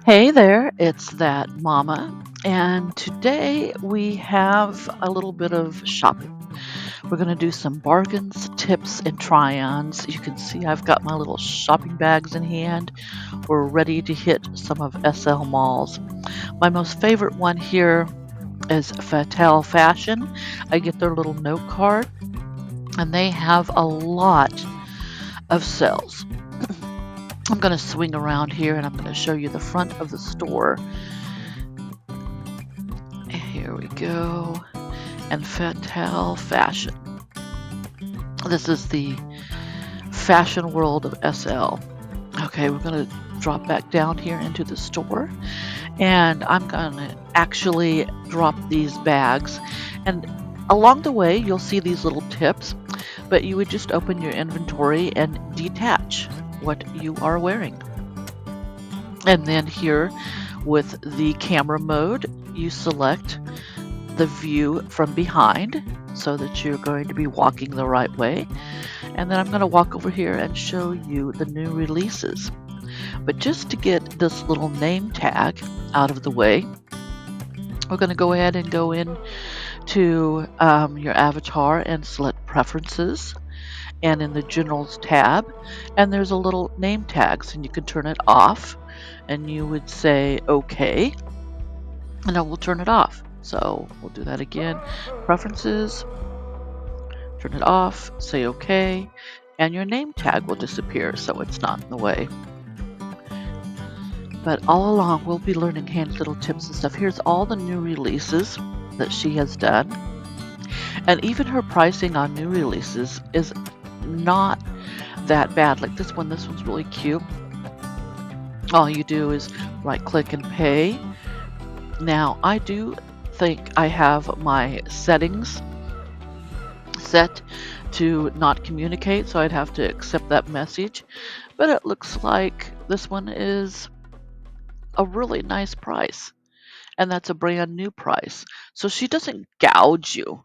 Hey there, it's that mama, and today we have a little bit of shopping. We're going to do some bargains, tips, and try-ons. You can see I've got my little shopping bags in hand. We're ready to hit some of SL malls. My most favorite one here is Fatale Fashion. I get their little note card, and they have a lot of sales. I'm going to swing around here and I'm going to show you the front of the store. Here we go. And Fatale Fashion. This is the fashion world of SL. Okay, we're going to drop back down here into the store. And I'm going to actually drop these bags. And along the way, you'll see these little tips. But you would just open your inventory and detach what you are wearing. And then here with the camera mode, you select the view from behind so that you're going to be walking the right way. And then I'm going to walk over here and show you the new releases. But just to get this little name tag out of the way, we're going to go ahead and go in to your avatar and select preferences, and in the generals tab, and there's a little name tags, and you can turn it off, and you would say okay, and I will turn it off. So we'll do that again. Preferences, turn it off, say okay, and your name tag will disappear so it's not in the way. But all along we'll be learning handy little tips and stuff. Here's all the new releases that she has done, and even her pricing on new releases is not that bad. Like this one's really cute. All you do is right click and pay. Now I do think I have my settings set to not communicate, so I'd have to accept that message, but it looks like this one is a really nice price, and that's a brand new price, so she doesn't gouge you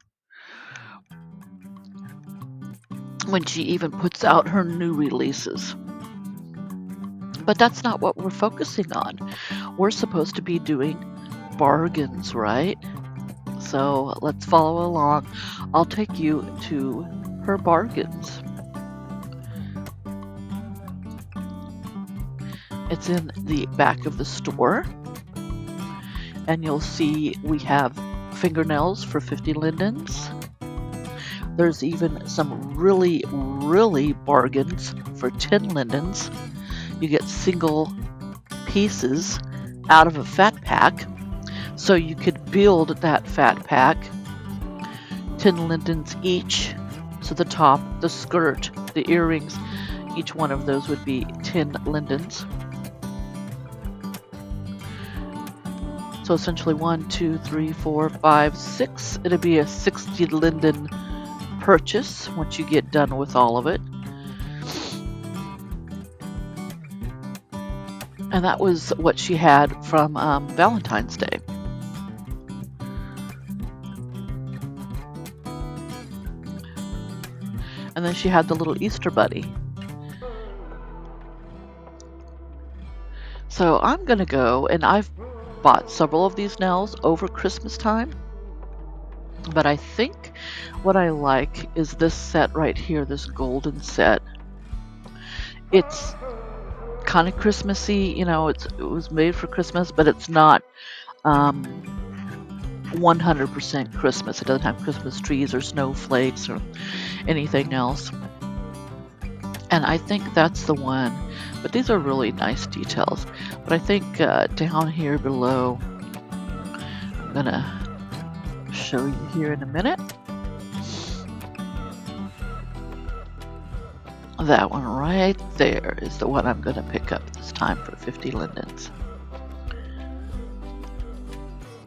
when she even puts out her new releases. But that's not what we're focusing on. We're supposed to be doing bargains, right? So let's follow along. I'll take you to her bargains. It's in the back of the store, and you'll see we have fingernails for 50 lindens. There's even some really, really bargains for 10 lindens. You get single pieces out of a fat pack, so you could build that fat pack, 10 lindens each. So the top, the skirt, the earrings, each one of those would be 10 lindens. So essentially 1, 2, 3, 4, 5, 6. It'd be a 60 linden purchase once you get done with all of it. And that was what she had from Valentine's Day. And then she had the little Easter bunny. So I'm going to go, and I've bought several of these nails over Christmas time. But I think what I like is this set right here, this golden set. It's kind of Christmassy, you know, it was made for Christmas, but it's not 100% Christmas. It doesn't have Christmas trees or snowflakes or anything else. And I think that's the one. But these are really nice details. But I think down here below, I'm going to show you here in a minute. That one right there is the one I'm going to pick up this time for 50 lindens.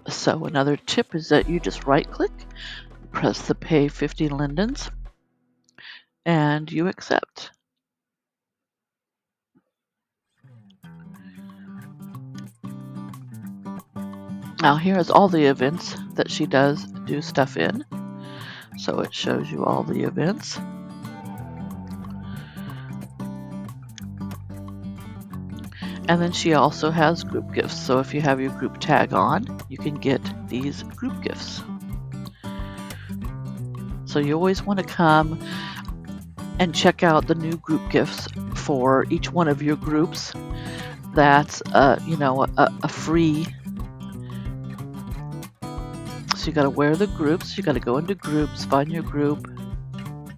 So another tip is that you just right click, press the pay 50 lindens, and you accept. Now here is all the events that she does do stuff in. So it shows you all the events. And then she also has group gifts. So if you have your group tag on, you can get these group gifts. So you always want to come and check out the new group gifts for each one of your groups. That's a free. So you got to wear the groups. You got to go into groups, find your group,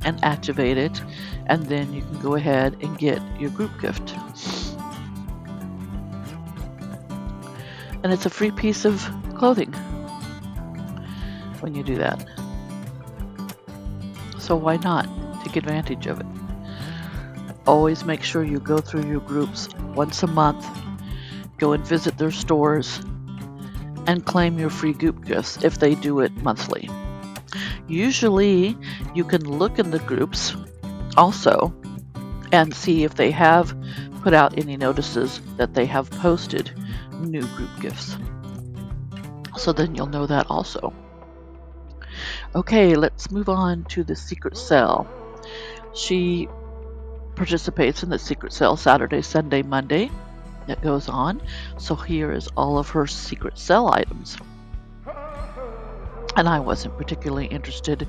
and activate it, and then you can go ahead and get your group gift. And it's a free piece of clothing when you do that. So why not take advantage of it? Always make sure you go through your groups once a month, go and visit their stores, and claim your free group gifts if they do it monthly. Usually you can look in the groups also and see if they have put out any notices that they have posted new group gifts. So then you'll know that also. Okay, let's move on to the secret sale. She participates in the secret sale Saturday, Sunday, Monday that goes on. So here is all of her secret sale items. And I wasn't particularly interested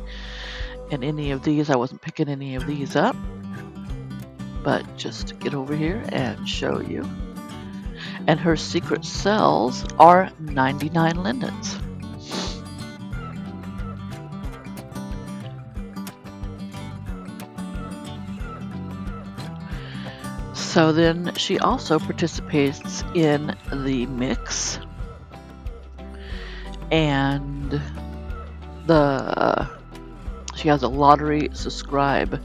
in any of these. I wasn't picking any of these up. But just to get over here and show you. And her secret sales are 99 lindens. So then she also participates in the mix and she has a lottery subscribe.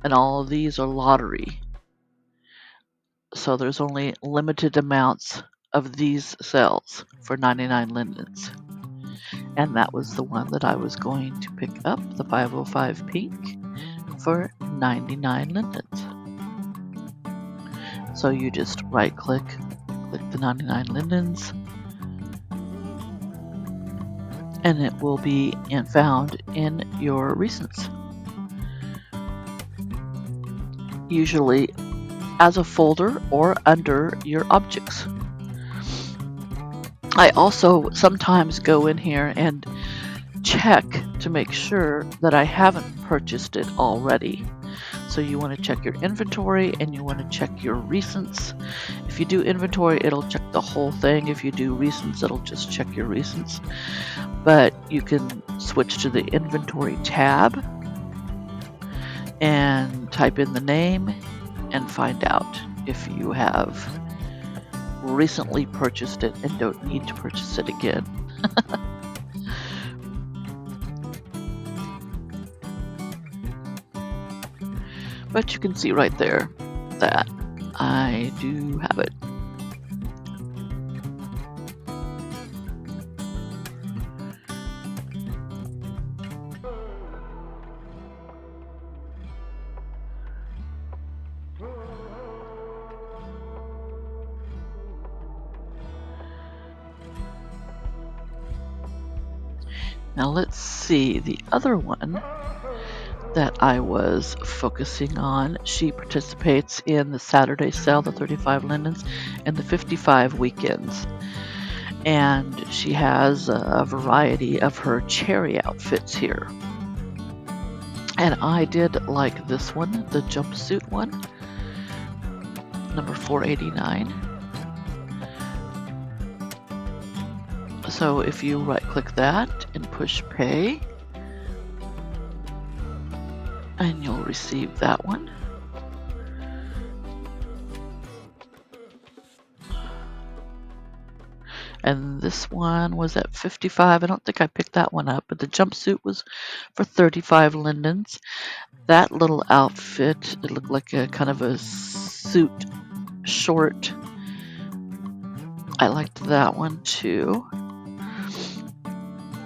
And all of these are lottery. So there's only limited amounts of these cells for 99 lindens. And that was the one that I was going to pick up, the 505 pink, for 99 lindens. So you just right click the 99 lindens, and it will be found in your recents. Usually as a folder or under your objects. I also sometimes go in here and check to make sure that I haven't purchased it already. So you want to check your inventory and you want to check your recents. If you do inventory, it'll check the whole thing. If you do recents, it'll just check your recents. But you can switch to the inventory tab and type in the name and find out if you have recently purchased it and don't need to purchase it again. But you can see right there that I do have it. Now let's see the other one that I was focusing on. She participates in the Saturday sale, the 35 lindens, and the 55 weekends. And she has a variety of her cherry outfits here. And I did like this one, the jumpsuit one, number 489. So if you right click that and push pay, and you'll receive that one. And this one was at 55. I don't think I picked that one up, but the jumpsuit was for 35 lindens. That little outfit, it looked like a kind of a suit short. I liked that one too.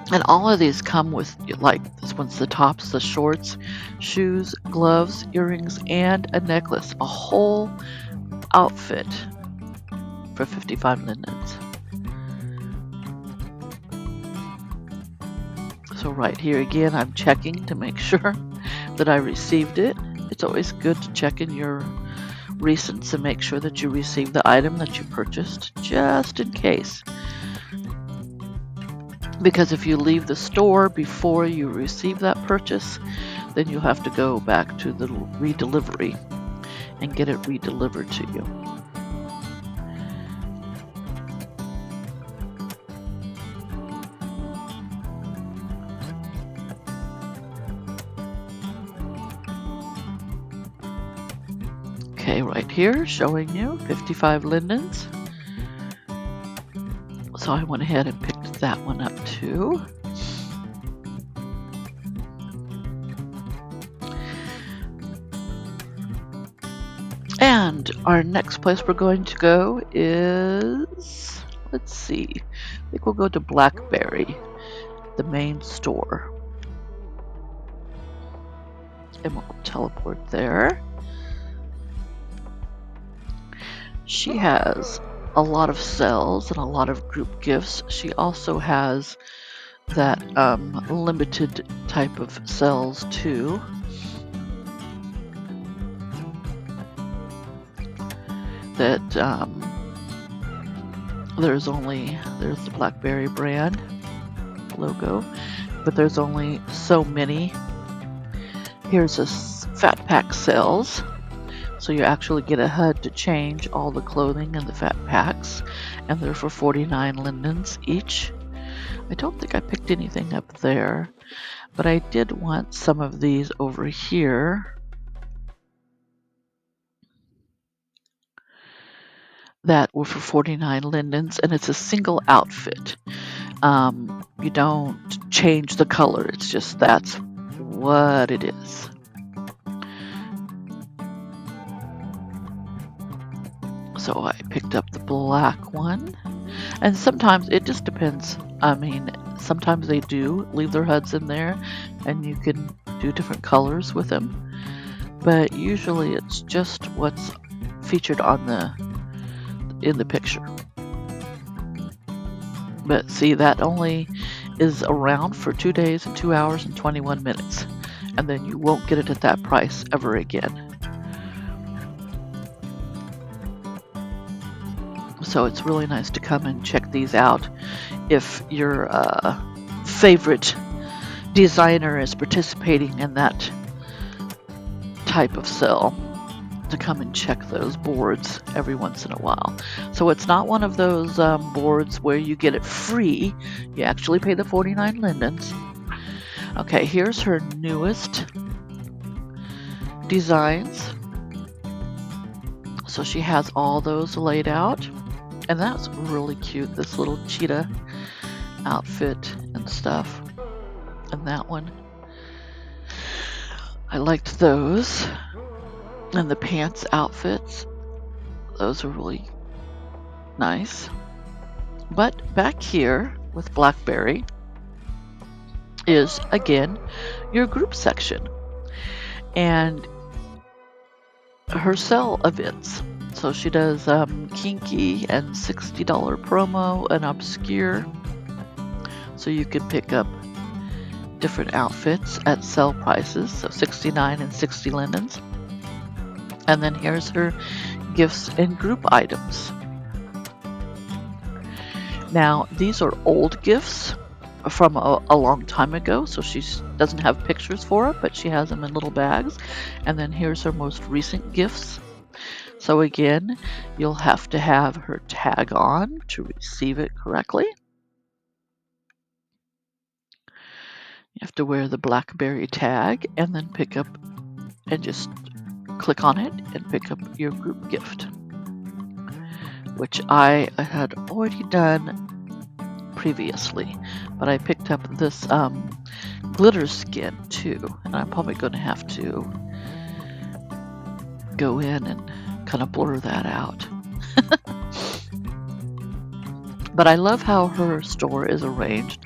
And all of these come with, like, this one's the tops, the shorts, shoes, gloves, earrings, and a necklace. A whole outfit for 55 lindens. So right here again, I'm checking to make sure that I received it. It's always good to check in your recents and make sure that you receive the item that you purchased, just in case. Because if you leave the store before you receive that purchase, then you'll have to go back to the redelivery and get it redelivered to you. Okay, right here showing you 55 lindens. So I went ahead and picked that one up too. And our next place we're going to go is, let's see, I think we'll go to Blackberry, the main store. And we'll teleport there. She has a lot of sales and a lot of group gifts. She also has that limited type of sales too. That there's the Blackberry brand logo, but there's only so many. Here's a fat pack sales. So you actually get a HUD to change all the clothing in the fat packs, and they're for 49 lindens each. I don't think I picked anything up there, but I did want some of these over here that were for 49 lindens, and it's a single outfit. You don't change the color, it's just that's what it is. So I picked up the black one, and sometimes it just depends. I mean, sometimes they do leave their HUDs in there and you can do different colors with them, but usually it's just what's featured in the picture. But see, that only is around for 2 days and 2 hours and 21 minutes, and then you won't get it at that price ever again. So it's really nice to come and check these out if your favorite designer is participating in that type of sale, to come and check those boards every once in a while. So it's not one of those boards where you get it free. You actually pay the 49 lindens. Okay, here's her newest designs. So she has all those laid out. And that's really cute, this little cheetah outfit and stuff. And that one. I liked those. And the pants outfits. Those are really nice. But back here with Blackberry is, again, your group section. And her sale events. So she does kinky and $60 promo and obscure. So you can pick up different outfits at sale prices. So 69 and 60 lindens. And then here's her gifts and group items. Now these are old gifts from a long time ago. So she doesn't have pictures for it, but she has them in little bags. And then here's her most recent gifts. So again, you'll have to have her tag on to receive it correctly. You have to wear the Blackberry tag and then pick up and just click on it and pick up your group gift, which I had already done previously, but I picked up this glitter skin too, and I'm probably going to have to go in and kind of blur that out. But I love how her store is arranged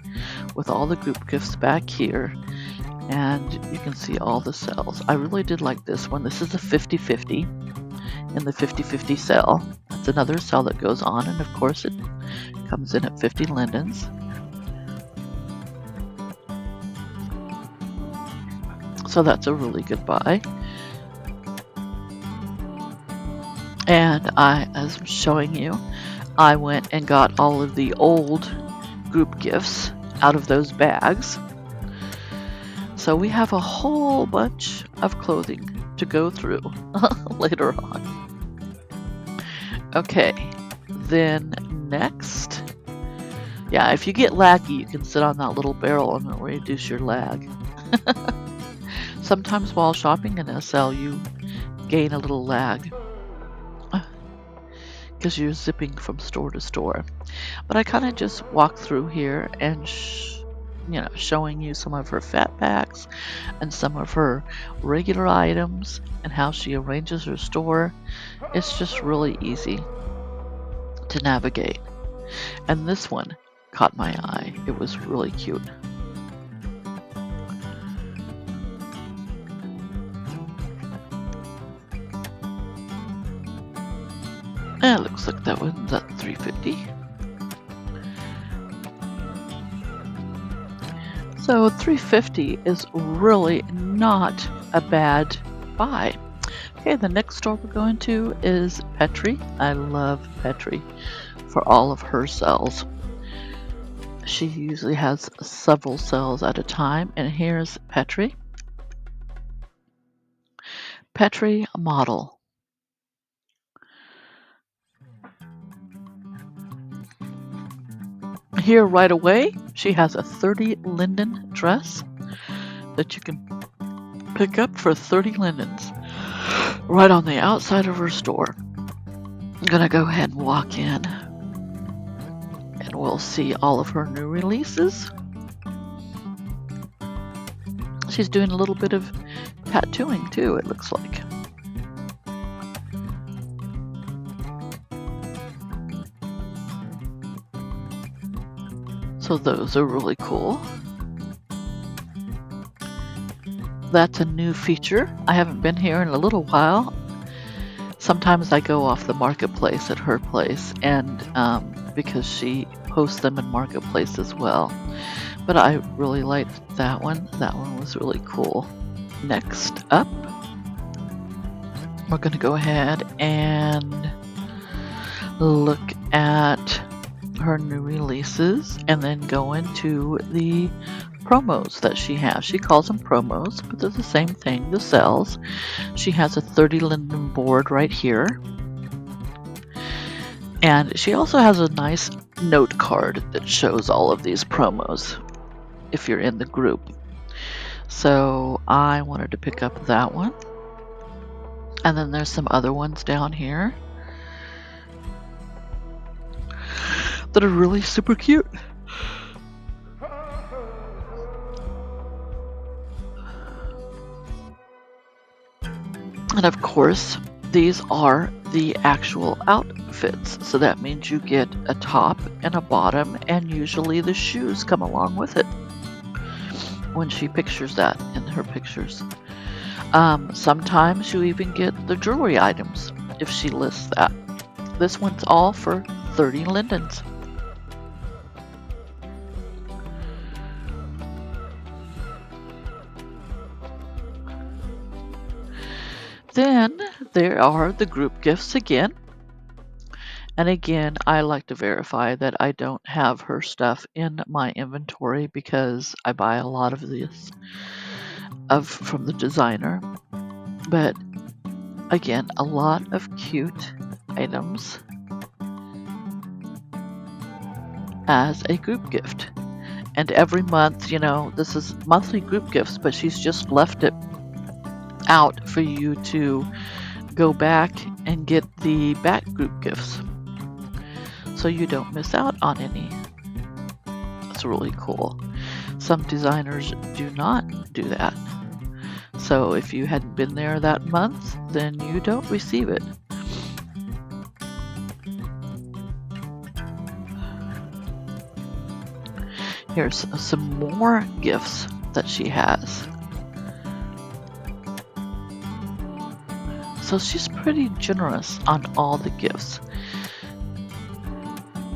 with all the group gifts back here, and you can see all the sales. I really did like this one. This is a 50/50 in the 50/50 sale. That's another sale that goes on, and of course it comes in at 50 lindens. So that's a really good buy. And as I'm showing you, I went and got all of the old group gifts out of those bags. So we have a whole bunch of clothing to go through later on. Okay, then next. Yeah, if you get laggy, you can sit on that little barrel and it'll reduce your lag. Sometimes while shopping in SL, you gain a little lag because you're zipping from store to store. But I kind of just walk through here and showing you some of her fat packs and some of her regular items and how she arranges her store. It's just really easy to navigate. And this one caught my eye. It was really cute. And it looks like that one's at $3.50. So $3.50 is really not a bad buy. Okay, the next store we're going to is Petri. I love Petri for all of her sales. She usually has several sales at a time, and here's Petri. Petri model. Here right away, she has a 30 linden dress that you can pick up for 30 lindens right on the outside of her store. I'm gonna go ahead and walk in and we'll see all of her new releases. She's doing a little bit of tattooing too, it looks like. So those are really cool. That's a new feature. I haven't been here in a little while. Sometimes I go off the marketplace at her place, and because she posts them in marketplace as well. But I really liked that one. That one was really cool. Next up, we're going to go ahead and look at her new releases and then go into the promos that she has. She calls them promos, but they're the same thing, the sales. She has a 30 linden board right here. And she also has a nice note card that shows all of these promos if you're in the group. So I wanted to pick up that one. And then there's some other ones down here that are really super cute. And of course, these are the actual outfits. So that means you get a top and a bottom, and usually the shoes come along with it when she pictures that in her pictures. Sometimes you even get the jewelry items if she lists that. This one's all for 30 lindens. Then there are the group gifts again. And again, I like to verify that I don't have her stuff in my inventory because I buy a lot of this from the designer. But again, a lot of cute items as a group gift. And every month, this is monthly group gifts, but she's just left it out for you to go back and get the back group gifts so you don't miss out on any. It's really cool. Some designers do not do that. So if you hadn't been there that month, then you don't receive it. Here's some more gifts that she has. So she's pretty generous on all the gifts.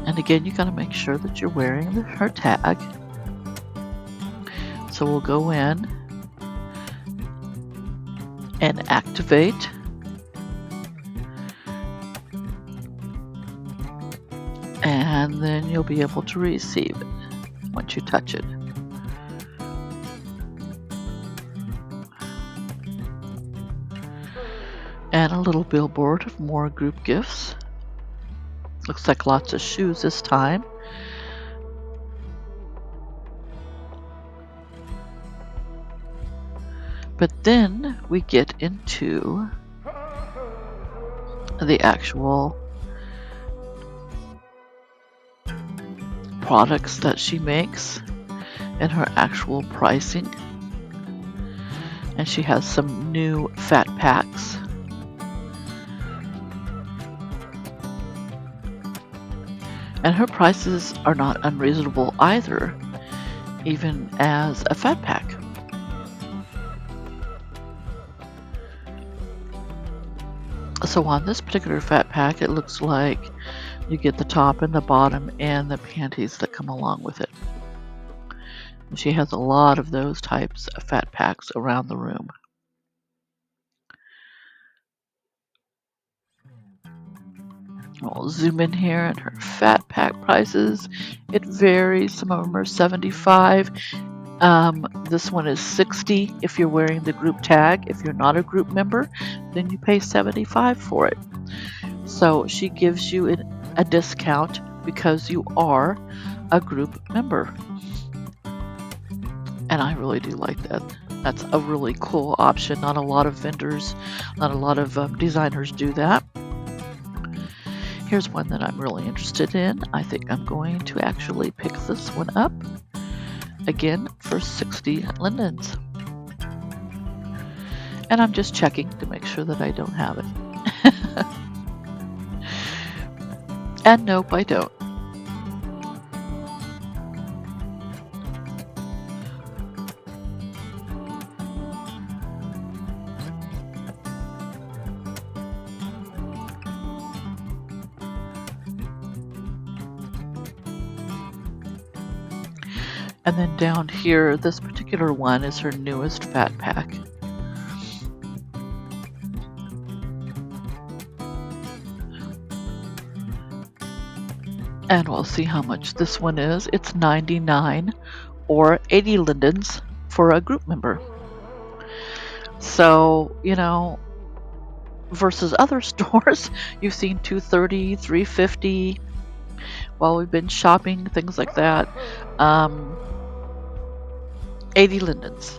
And again, you gotta make sure that you're wearing her tag. So we'll go in and activate And then you'll be able to receive it once you touch it. And a little billboard of more group gifts. Looks like lots of shoes this time. But then we get into the actual products that she makes and her actual pricing. And she has some new fat packs. And her prices are not unreasonable either, even as a fat pack. So on this particular fat pack, it looks like you get the top and the bottom and the panties that come along with it. And she has a lot of those types of fat packs around the room. We'll zoom in here at her fat pack prices. It varies. Some of them are $75. This one is $60 if you're wearing the group tag. If you're not a group member, then you pay $75 for it. So she gives you a discount because you are a group member. And I really do like that. That's a really cool option. Not a lot of vendors, not a lot of designers do that. Here's one that I'm really interested in. I think I'm going to actually pick this one up. Again, for 60 lindens. And I'm just checking to make sure that I don't have it. And nope, I don't. And then down here, this particular one is her newest fat pack. And we'll see how much this one is. It's 99 or 80 lindens for a group member. So, you know, versus other stores, you've seen $230, $350 while we've been shopping, things like that. 80 lindens.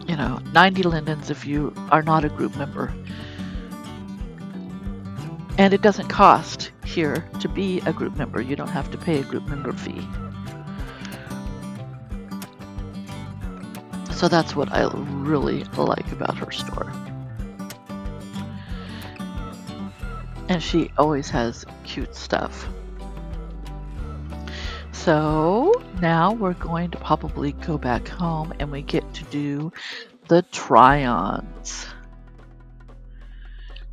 You know, 90 lindens if you are not a group member. And it doesn't cost here to be a group member. You don't have to pay a group member fee. So that's what I really like about her store. And she always has cute stuff. So now we're going to probably go back home and we get to do the try-ons.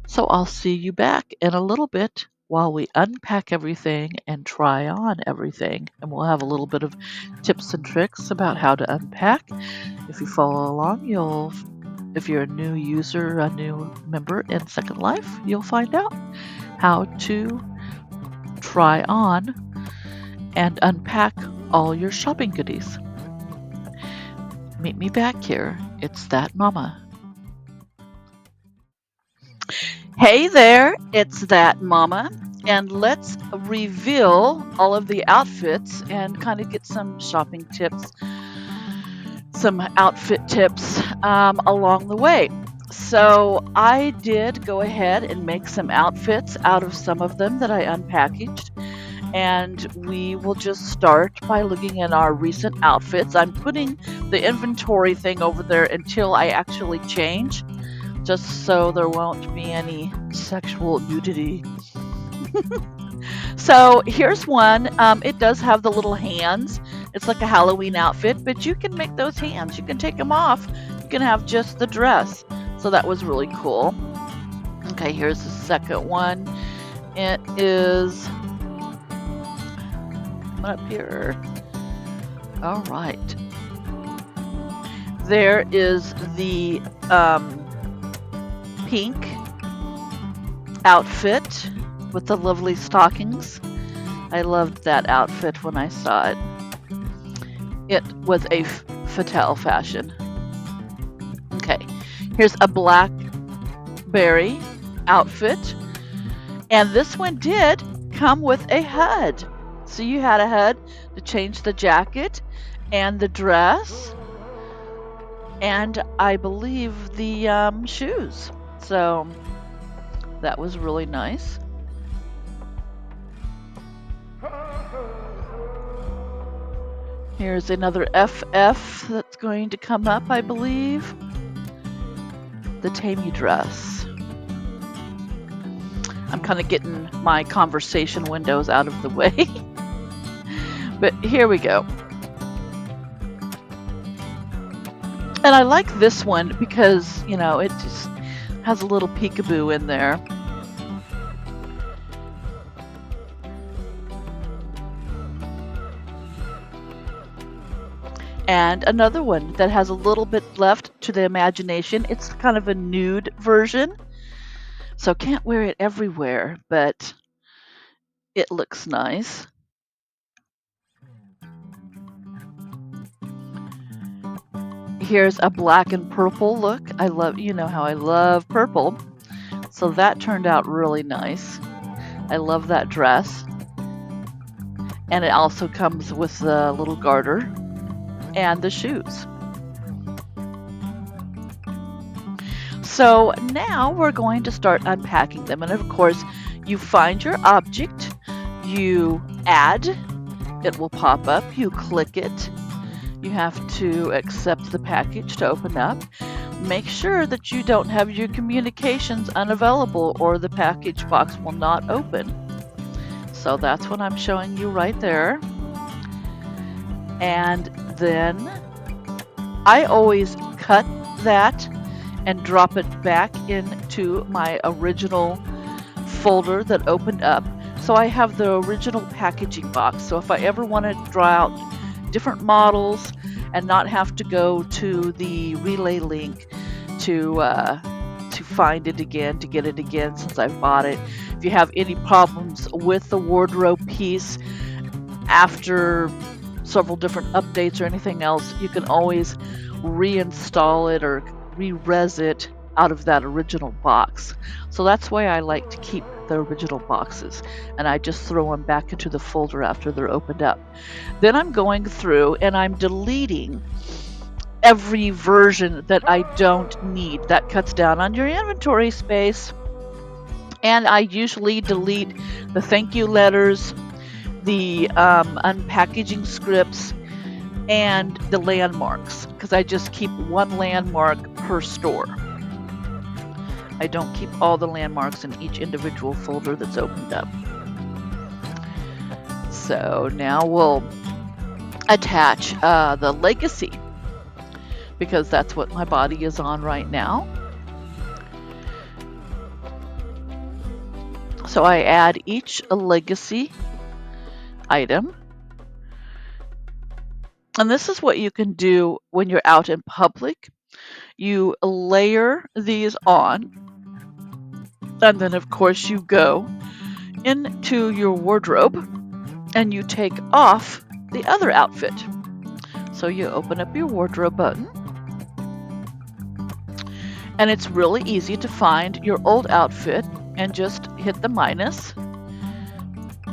So I'll see you back in a little bit while we unpack everything and try on everything. And we'll have a little bit of tips and tricks about how to unpack. If you follow along, if you're a new user, a new member in Second Life, you'll find out how to try on and unpack all your shopping goodies. Meet me back here. It's that mama. Hey there, it's that mama, and let's reveal all of the outfits and kind of get some shopping tips, some outfit tips along the way. So I did go ahead and make some outfits out of some of them that I unpackaged. And we will just start by looking at our recent outfits. I'm putting the inventory thing over there until I actually change, just so there won't be any sexual nudity. So here's one. It does have the little hands. It's like a Halloween outfit, but you can make those hands. You can take them off. You can have just the dress. So that was really cool. Okay, here's the second one. It is up here. All right. There is the pink outfit. with the lovely stockings. I loved that outfit when I saw it. It was a Fatale fashion. Okay, here's a blackberry outfit. And this one did come with a HUD. So you had a HUD to change the jacket and the dress, and I believe the shoes. So that was really nice. Here's another FF that's going to come up, I believe. The Tammy dress. I'm kind of getting my conversation windows out of the way. But here we go. And I like this one because, you know, it just has a little peekaboo in there. And another one that has a little bit left to the imagination. It's kind of a nude version. So can't wear it everywhere, but it looks nice. Here's a black and purple look. I love, you know how I love purple. So that turned out really nice. I love that dress. And it also comes with the little garter and the shoes. So now we're going to start unpacking them. And of course, you find your object, you add, it will pop up, you click it. You have to accept the package to open up. Make sure that you don't have your communications unavailable or the package box will not open. So that's what I'm showing you right there. And then I always cut that and drop it back into my original folder that opened up. So I have the original packaging box. So if I ever want to draw out different models and not have to go to the relay link to find it again, to get it again since I bought it. If you have any problems with the wardrobe piece after several different updates or anything else, you can always reinstall it or re-res it out of that original box. So that's why I like to keep the original boxes, and I just throw them back into the folder after they're opened up. Then I'm going through and I'm deleting every version that I don't need. That cuts down on your inventory space. And I usually delete the thank you letters, the unpackaging scripts, and the landmarks, because I just keep one landmark per store. I don't keep all the landmarks in each individual folder that's opened up. So now we'll attach the legacy, because that's what my body is on right now. So I add each legacy item. And this is what you can do when you're out in public. You layer these on, and then of course you go into your wardrobe and you take off the other outfit. So you open up your wardrobe button, and it's really easy to find your old outfit and just hit the minus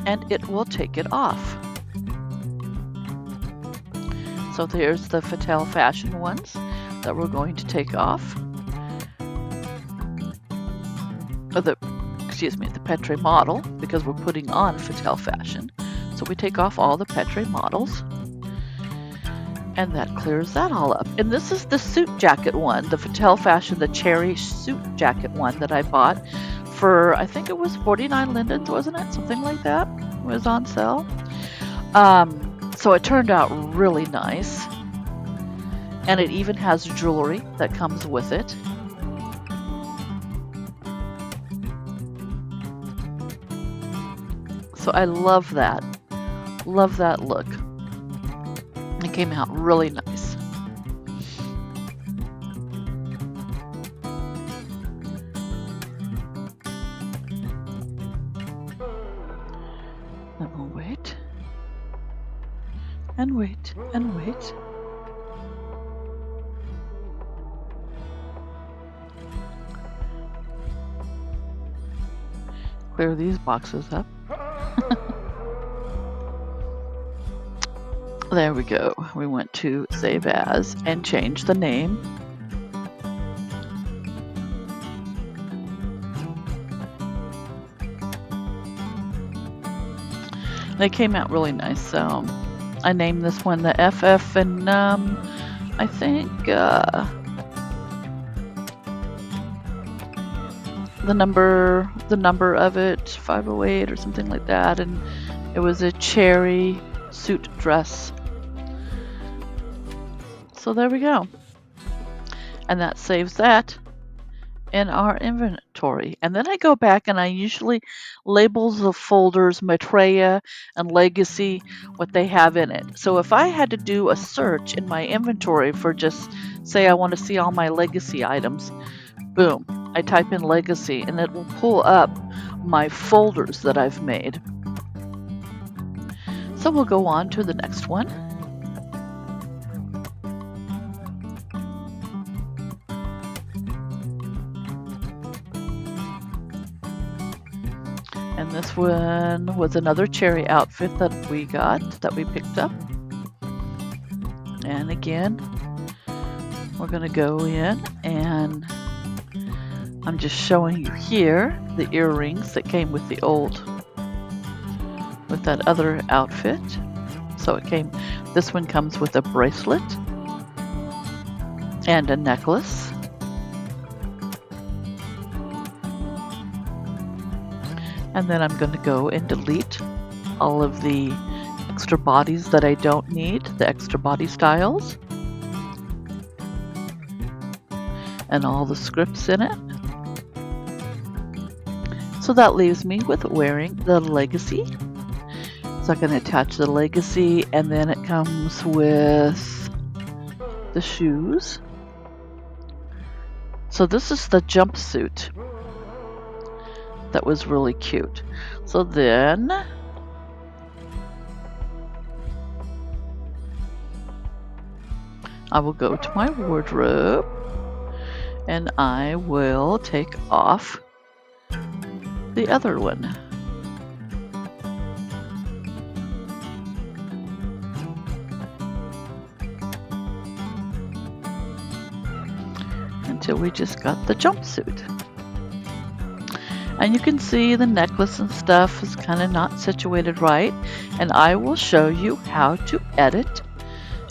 and it will take it off. So there's the Fatale fashion ones that we're going to take off. Or the Petre model, because we're putting on Fatale fashion. So we take off all the Petre models. And that clears that all up. And this is the suit jacket one, the Fatale fashion, the cherry suit jacket one that I bought for, I think it was 49 lindens, wasn't it? Something like that. It was on sale. So it turned out really nice. And it even has jewelry that comes with it. So I love that. Love that look. It came out really nice. Then we'll wait and wait and wait. Clear these boxes up. There we go. We went to Save As and change the name. They came out really nice, so I named this one the FF, and I think the number of it, 508 or something like that, and it was a cherry suit dress. So there we go. And that saves that in our inventory. And then I go back and I usually label the folders Maitreya and Legacy, what they have in it. So if I had to do a search in my inventory for just, say I want to see all my Legacy items, boom, I type in Legacy and it will pull up my folders that I've made. So we'll go on to the next one. And this one was another cherry outfit that we picked up. And again, we're going to go in and I'm just showing you here the earrings that came with the with that other outfit. So this one comes with a bracelet and a necklace. And then I'm going to go and delete all of the extra bodies that I don't need, the extra body styles, and all the scripts in it. So that leaves me with wearing the Legacy. So I can attach the Legacy, and then it comes with the shoes. So this is the jumpsuit. That was really cute. So then I will go to my wardrobe and I will take off the other one. Until we just got the jumpsuit. And you can see the necklace and stuff is kind of not situated right. And I will show you how to edit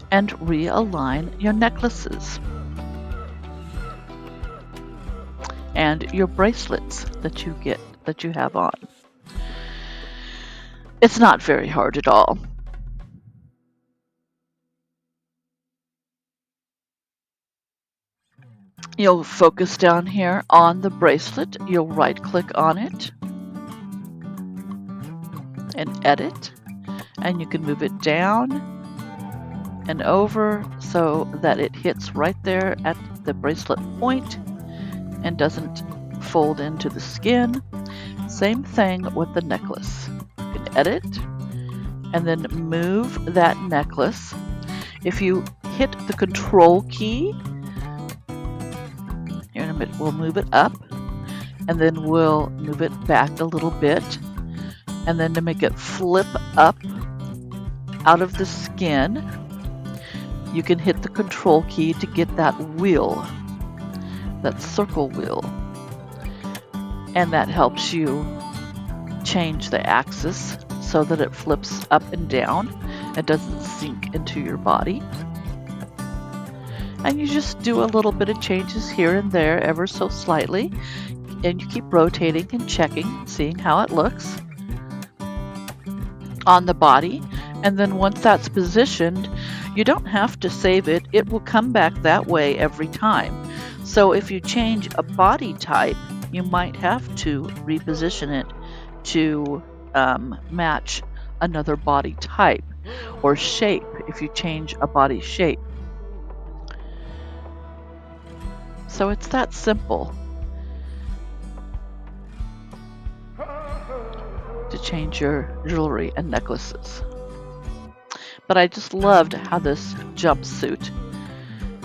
and realign your necklaces. And your bracelets that you have on. It's not very hard at all. You'll focus down here on the bracelet. You'll right click on it and edit, and you can move it down and over so that it hits right there at the bracelet point and doesn't fold into the skin. Same thing with the necklace. You can edit and then move that necklace. If you hit the control key, here in a minute, we'll move it up and then we'll move it back a little bit, and then to make it flip up out of the skin, you can hit the control key to get that wheel, that circle wheel, and that helps you change the axis so that it flips up and down. It doesn't sink into your body. And you just do a little bit of changes here and there ever so slightly, and you keep rotating and checking, seeing how it looks on the body. And then once that's positioned, you don't have to save it. It will come back that way every time. So if you change a body type, you might have to reposition it to match another body type or shape if you change a body shape. So it's that simple to change your jewelry and necklaces. But I just loved how this jumpsuit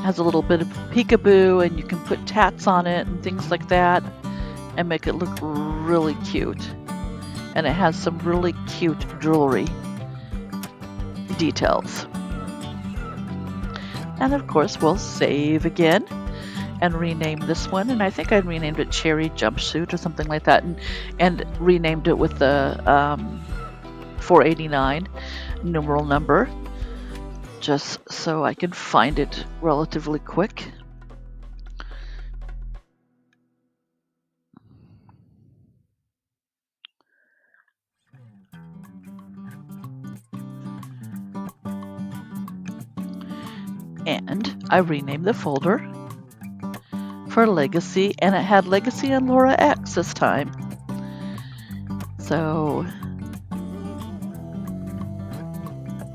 has a little bit of peekaboo, and you can put tats on it and things like that and make it look really cute. And it has some really cute jewelry details. And of course, we'll save again and rename this one. And I think I renamed it Cherry Jumpsuit or something like that, and renamed it with the 489 numeral number, just so I can find it relatively quick. And I renamed the folder for Legacy, and it had Legacy and Laura X this time. So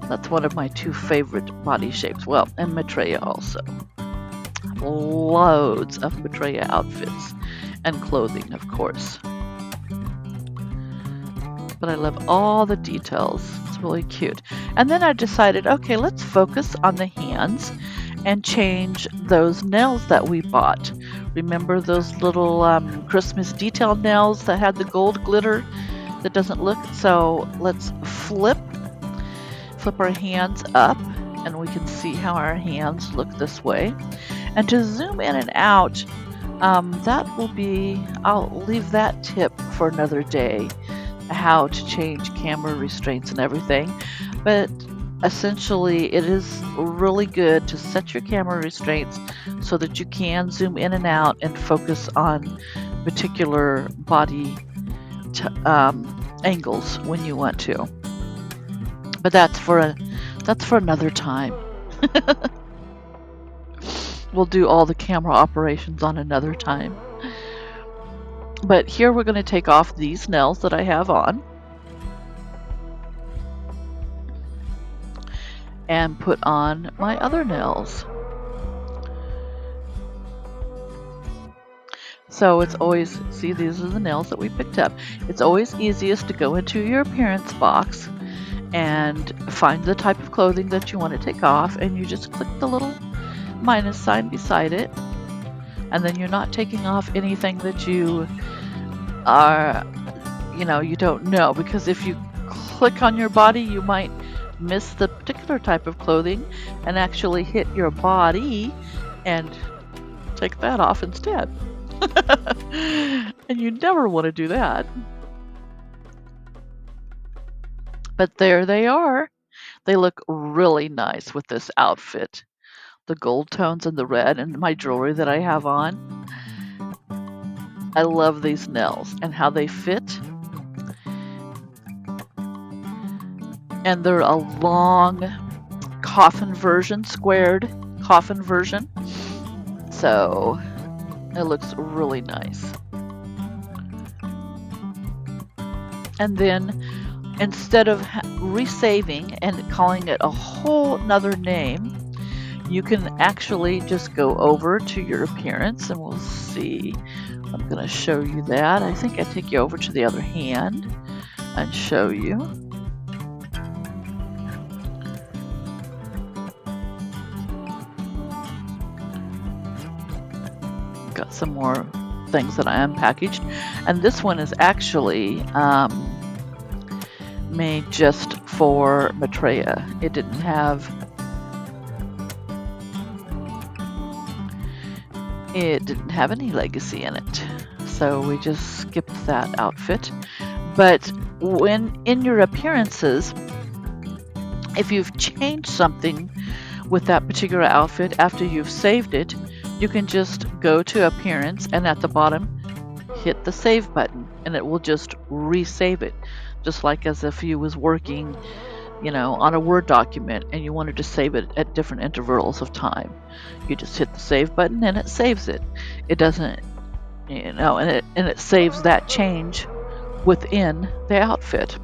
that's one of my two favorite body shapes. Well, and Maitreya also. Loads of Maitreya outfits and clothing, of course. But I love all the details. It's really cute. And then I decided, okay, let's focus on the hands and change those nails that we bought. Remember those little Christmas detail nails that had the gold glitter that doesn't look? So let's flip our hands up, and we can see how our hands look this way. And to zoom in and out, that will be, I'll leave that tip for another day, how to change camera restraints and everything. But essentially, it is really good to set your camera restraints so that you can zoom in and out and focus on particular body angles when you want to. But that's for another time. We'll do all the camera operations on another time. But here we're going to take off these nails that I have on and put on my other nails. So it's always, see, these are the nails that we picked up. It's always easiest to go into your appearance box and find the type of clothing that you want to take off, and you just click the little minus sign beside it, and then you're not taking off anything that you are, you don't know, because if you click on your body, you might miss the particular type of clothing and actually hit your body and take that off instead. And you never want to do that. But there they are. They look really nice with this outfit. The gold tones and the red and my jewelry that I have on. I love these nails and how they fit. And they're a long coffin version, squared coffin version. So it looks really nice. And then instead of resaving and calling it a whole nother name, you can actually just go over to your appearance, and we'll see. I'm going to show you that. I think I take you over to the other hand and show you. Got some more things that I unpackaged, and this one is actually made just for Maitreya. It didn't have any legacy in it, so we just skipped that outfit. But when in your appearances, if you've changed something with that particular outfit after you've saved it, you can just go to appearance and at the bottom hit the save button, and it will just resave it, just like as if you was working on a Word document and you wanted to save it at different intervals of time. You just hit the save button and it saves it. It doesn't, and it saves that change within the outfit.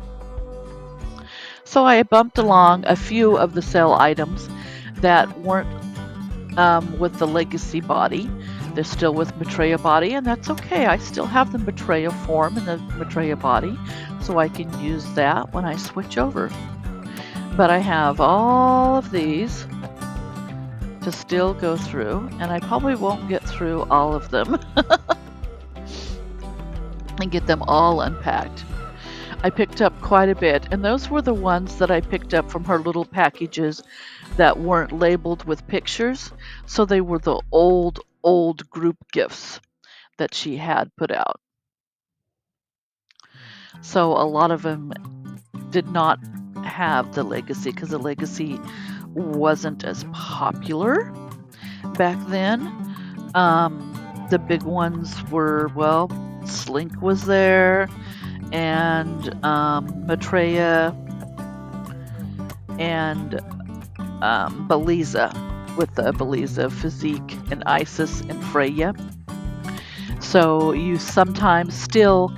So I bumped along a few of the sale items that weren't with the legacy body. They're still with Maitreya body, and that's okay. I still have the Maitreya form and the Maitreya body, so so I can use that when I switch over. But I have all of these to still go through, and I probably won't get through all of them and get them all unpacked. I picked up quite a bit, and those were the ones that I picked up from her little packages that weren't labeled with pictures, so they were the old group gifts that she had put out. So a lot of them did not have the legacy because the legacy wasn't as popular back then. The big ones were, well, Slink was there, and Maitreya, and Beliza, with the Beliza physique, and Isis and Freya. So you sometimes still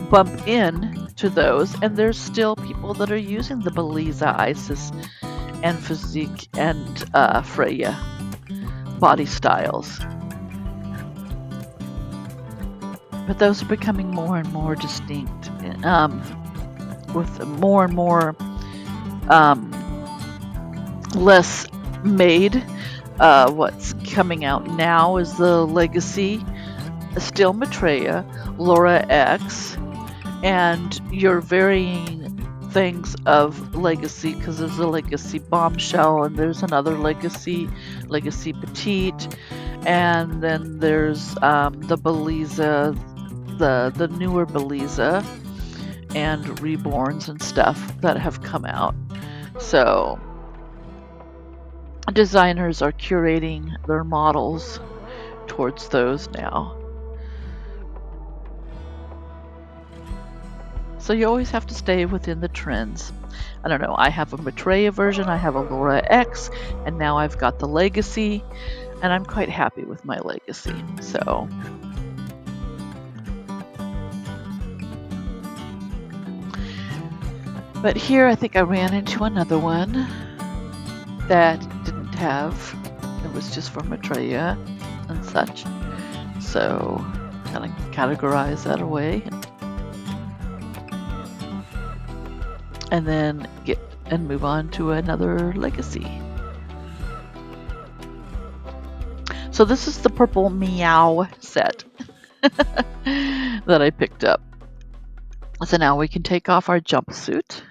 bump in to those, and there's still people that are using the Beliza, Isis, and physique, and Freya body styles. But those are becoming more and more distinct, with more and more less made. What's coming out now is the Legacy, still Maitreya, Laura X, and your varying things of Legacy, because there's a Legacy Bombshell, and there's another Legacy Petite, and then there's the Beliza, the newer Beliza, and Reborns and stuff that have come out. So designers are curating their models towards those now. So you always have to stay within the trends. I don't know, I have a Maitreya version, I have a Laura X, and now I've got the Legacy, and I'm quite happy with my Legacy. So but here I think I ran into another one that didn't have, it was just for Maitreya and such. So kind of categorize that away, and then get and move on to another Legacy. So this is the purple Meow set that I picked up. So now we can take off our jumpsuit.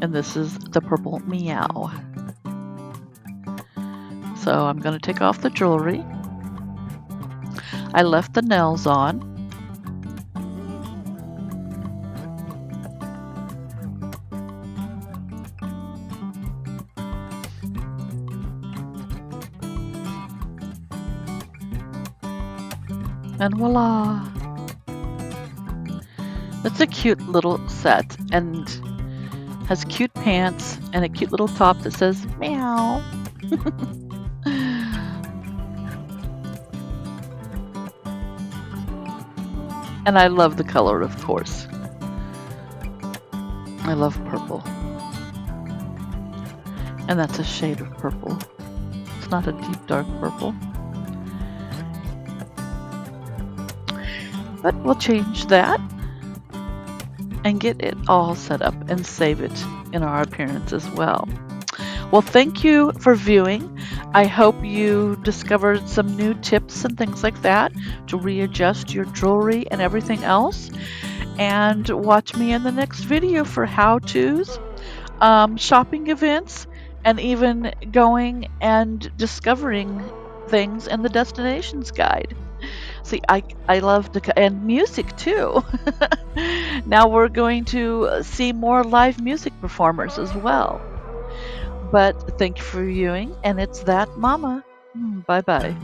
And this is the purple Meow. So I'm going to take off the jewelry. I left the nails on. And voila! It's a cute little set, and has cute pants and a cute little top that says meow. And I love the color, of course. I love purple. And that's a shade of purple. It's not a deep dark purple. But we'll change that and get it all set up and save it in our appearance as well. Well, thank you for viewing. I hope you discovered some new tips and things like that to readjust your jewelry and everything else. And watch me in the next video for how-tos, shopping events, and even going and discovering things in the destinations guide. See, I love to, and music too. Now we're going to see more live music performers as well. But thank you for viewing, and it's that mama. Bye bye.